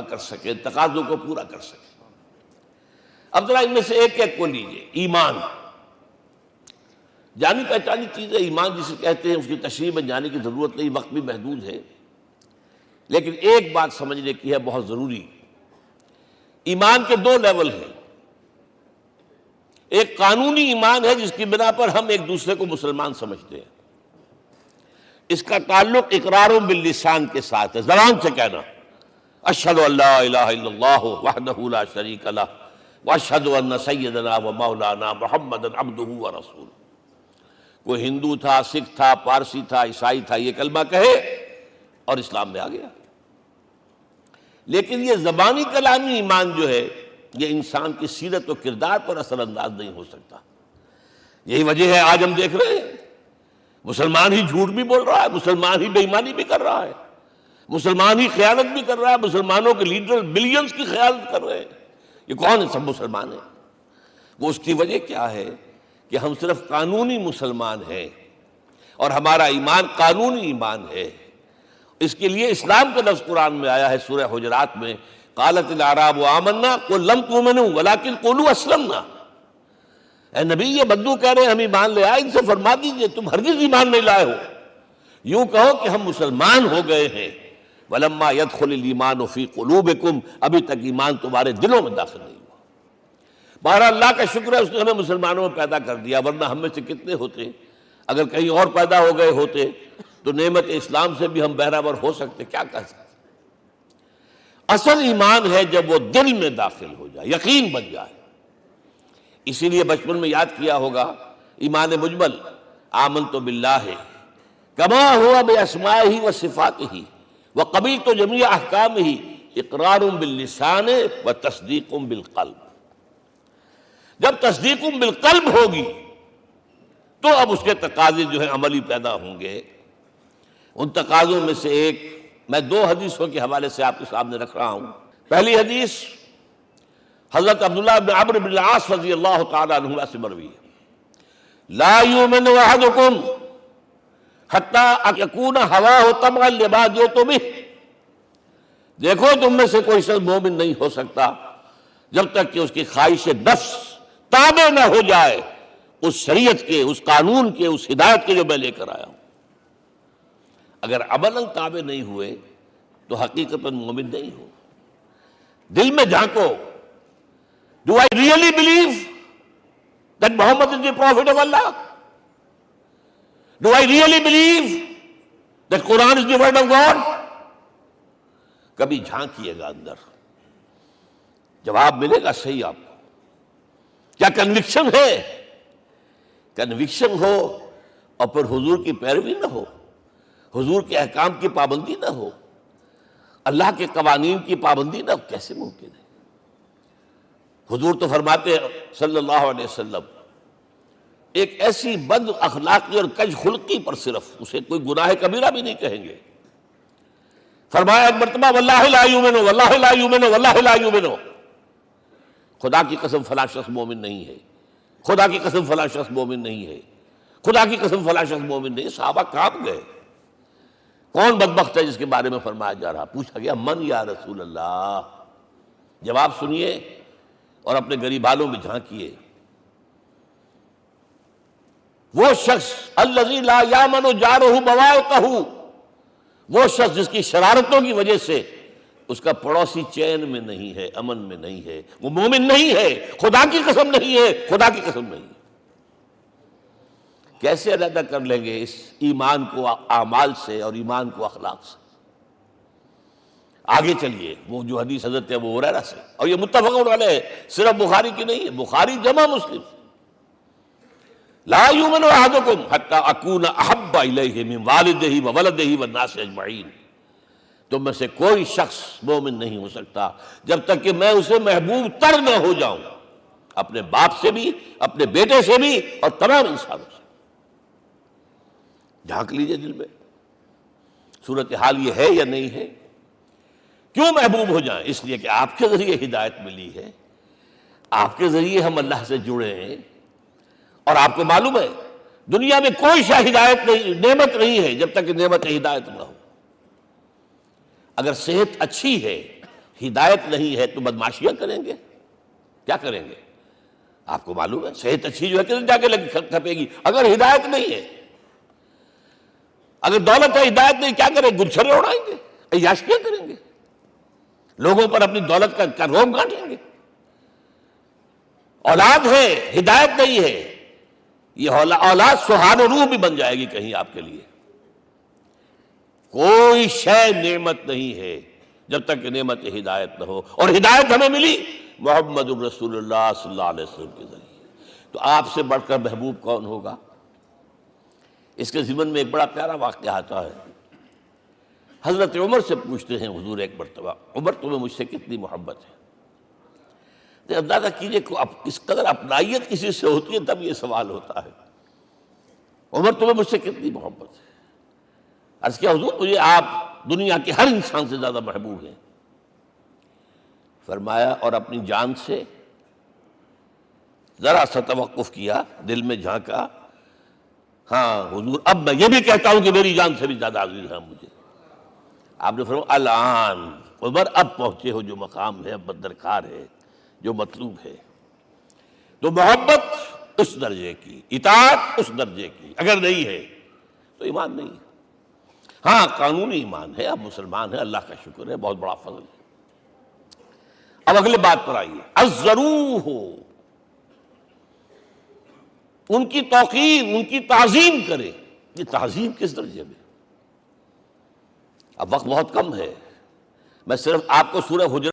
کر سکے، تقاضوں کو پورا کر سکے۔ اب ذرا ان میں سے ایک ایک کو لیجئے۔ ایمان جانی پہچانی چیز ہے، ایمان جسے کہتے ہیں، اس کی تشریح میں جانے کی ضرورت نہیں، وقت بھی محدود ہے، لیکن ایک بات سمجھنے کی ہے بہت ضروری۔ ایمان کے دو لیول ہیں، ایک قانونی ایمان ہے جس کی بنا پر ہم ایک دوسرے کو مسلمان سمجھتے ہیں، اس کا تعلق اقرار باللسان کے ساتھ ہے، زبان سے کہنا اشہد ان لا الہ الا اللہ وحدہ لا شریک لہ واشہد ان سیدنا و مولانا محمدا عبدہ ورسولہ۔ کوئی ہندو تھا، سکھ تھا، پارسی تھا، عیسائی تھا، یہ کلمہ کہے اور اسلام میں آ گیا۔ لیکن یہ زبانی کلامی ایمان جو ہے یہ انسان کی سیرت و کردار پر اثر انداز نہیں ہو سکتا۔ یہی وجہ ہے آج ہم دیکھ رہے ہیں مسلمان ہی جھوٹ بھی بول رہا ہے، مسلمان ہی بے ایمانی بھی کر رہا ہے، مسلمان ہی خیانت بھی کر رہا ہے، مسلمانوں کے لیڈر بلینز کی خیانت کر رہے ہیں۔ یہ کون ہے؟ سب مسلمان ہیں۔ وہ اس کی وجہ کیا ہے کہ ہم صرف قانونی مسلمان ہیں اور ہمارا ایمان قانونی ایمان ہے۔ اس کے لیے اسلام کا لفظ قرآن میں آیا ہے سورہ حجرات میں، قالت الاعراب آمنا قل لم تؤمنوا ولکن قولوا اسلمنا۔ اے نبی، یہ بدو کہہ رہے ہیں ہم ایمان لے آئے، ان سے فرما دیجئے تم ہرگز ایمان نہیں لائے ہو، یوں کہو کہ ہم مسلمان ہو گئے ہیں۔ ولما يدخل الايمان في قلوبكم، ابھی تک ایمان تمہارے دلوں میں داخل نہیں ہوا۔ بہرحال اللہ کا شکر ہے اس نے ہمیں مسلمانوں میں پیدا کر دیا، ورنہ ہم میں سے کتنے ہوتے اگر کہیں اور پیدا ہو گئے ہوتے تو نعمت اسلام سے بھی ہم بہرہور ہو سکتے، کیا کہہ سکتے۔ اصل ایمان ہے جب وہ دل میں داخل ہو جائے، یقین بن جائے۔ اسی لیے بچپن میں یاد کیا ہوگا ایمان مجمل، آمنت باللہ کما ہوا باسمائہ وصفاتہ وقبلت جمیع احکامہ اقرار باللسان وتصدیق بالقلب۔ جب تصدیق بالقلب ہوگی تو اب اس کے تقاضے جو ہیں عملی پیدا ہوں گے۔ ان تقاضوں میں سے ایک میں دو حدیثوں کے حوالے سے آپ کے سامنے رکھ رہا ہوں۔ پہلی حدیث حضرت عبداللہ بن عمرو بن العاص رضی اللہ تعالی عنہما سے مروی ہے، لا یؤمن احدکم حتی یکون ہواہ تبعا لما جئت بہ۔ دیکھو تم میں سے کوئی شخص مومن نہیں ہو سکتا جب تک کہ اس کی خواہش نفس تابع نہ ہو جائے اس شریعت کے، اس قانون کے، اس ہدایت کے جو میں لے کر آیا ہوں۔ اگر عملاً تابع نہیں ہوئے تو حقیقتاً مومن نہیں ہو۔ دل میں جھانکو، Do I really believe that Muhammad is the prophet of Allah? Do I really believe that Quran is the word of God? کبھی جھانکیے گا اندر، جواب ملے گا صحیح آپ کو۔ کیا کنوکشن ہے؟ کنوکشن ہو اور پھر حضور کی پیروی نہ ہو، حضور کے احکام کی پابندی نہ ہو، اللہ کے قوانین کی پابندی نہ ہو، کیسے ممکن ہے؟ حضور تو فرماتے ہیں صلی اللہ علیہ وسلم، ایک ایسی بد اخلاقی اور کج خلقی پر صرف اسے کوئی گناہ کبیرہ بھی نہیں کہیں گے۔ فرمایا ایک مرتبہ واللہ لا یؤمن، واللہ لا یؤمن، واللہ لا یؤمن، خدا کی قسم فلاں شخص مومن نہیں ہے، خدا کی قسم فلاں شخص مومن نہیں ہے، خدا کی قسم فلاں شخص مومن نہیں۔ صحابہ کانپ گئے، کون بدبخت ہے جس کے بارے میں فرمایا جا رہا؟ پوچھا گیا من یا رسول اللہ؟ جواب سنیے اور اپنے غریب حالوں میں جھانکیے۔ وہ شخص الذی لا یامن جارہ بوائقہ، وہ شخص جس کی شرارتوں کی وجہ سے اس کا پڑوسی چین میں نہیں ہے، امن میں نہیں ہے، وہ مومن نہیں ہے، خدا کی قسم نہیں ہے، خدا کی قسم نہیں ہے۔ کیسے علیحدہ کر لیں گے اس ایمان کو اعمال سے اور ایمان کو اخلاق سے؟ آگے چلیے، وہ جو حدیث حضرت ابو ہریرہ سے، اور یہ متفق علیہ ہے، صرف بخاری کی نہیں ہے، بخاری جمع مسلم، لا یؤمن احدکم حتی اکون احب الیہ من والدہ وولدہ والناس اجمعین۔ تم میں سے کوئی شخص مومن نہیں ہو سکتا جب تک کہ میں اسے محبوب تر نہ ہو جاؤں، اپنے باپ سے بھی، اپنے بیٹے سے بھی، اور تمام انسانوں سے۔ جھانک لیجئے دل میں، صورتحال یہ ہے یا نہیں ہے؟ کیوں محبوب ہو جائیں؟ اس لیے کہ آپ کے ذریعے ہدایت ملی ہے، آپ کے ذریعے ہم اللہ سے جڑے ہیں، اور آپ کو معلوم ہے دنیا میں کوئی شاہ ہدایت نہیں، نعمت نہیں ہے جب تک کہ نعمت ہدایت نہ ہو۔ اگر صحت اچھی ہے ہدایت نہیں ہے تو بدماشیاں کریں گے، کیا کریں گے؟ آپ کو معلوم ہے صحت اچھی جو ہے کدھر جا کے کھپے گی اگر ہدایت نہیں ہے؟ اگر دولت ہے ہدایت نہیں، کیا کریں؟ گلچھرے اڑائیں گے، عیاشیاں کریں گے، لوگوں پر اپنی دولت کا روب گانٹیں گے۔ اولاد ہے ہدایت نہیں ہے، یہ اولاد سہان روح بھی بن جائے گی کہیں آپ کے لیے۔ کوئی شے نعمت نہیں ہے جب تک کہ نعمت ہدایت نہ ہو، اور ہدایت ہمیں ملی محمد الرسول اللہ صلی اللہ علیہ وسلم کے ذریعے۔ تو آپ سے بڑھ کر محبوب کون ہوگا؟ اس کے ضمن میں ایک بڑا پیارا واقعہ آتا ہے۔ حضرت عمر سے پوچھتے ہیں حضور ایک مرتبہ، عمر تمہیں مجھ سے کتنی محبت ہے؟ تو اندازہ کیجئے کہ کس قدر اپنائیت کسی سے ہوتی ہے تب یہ سوال ہوتا ہے، عمر تمہیں مجھ سے کتنی محبت ہے؟ عرض کیا حضور مجھے آپ دنیا کے ہر انسان سے زیادہ محبوب ہیں۔ فرمایا اور اپنی جان سے؟ ذرا سا توقف کیا، دل میں جھانکا، ہاں حضور اب میں یہ بھی کہتا ہوں کہ میری جان سے بھی زیادہ عزیز ہے مجھے۔ آپ نے فرمایا الان عمر اب پہنچے ہو جو مقام ہے، اب درکار ہے، جو مطلوب ہے۔ تو محبت اس درجے کی، اطاعت اس درجے کی اگر نہیں ہے تو ایمان نہیں ہے۔ ہاں قانونی ایمان ہے، اب مسلمان ہے، اللہ کا شکر ہے، بہت بڑا فضل ہے۔ اب اگلے بات پر آئیے، عزروہ، ان کی توقیر، ان کی تعظیم کرے۔ یہ تعظیم کس درجے میں؟ اب وقت بہت کم ہے، میں صرف آپ کو سورہ حجرات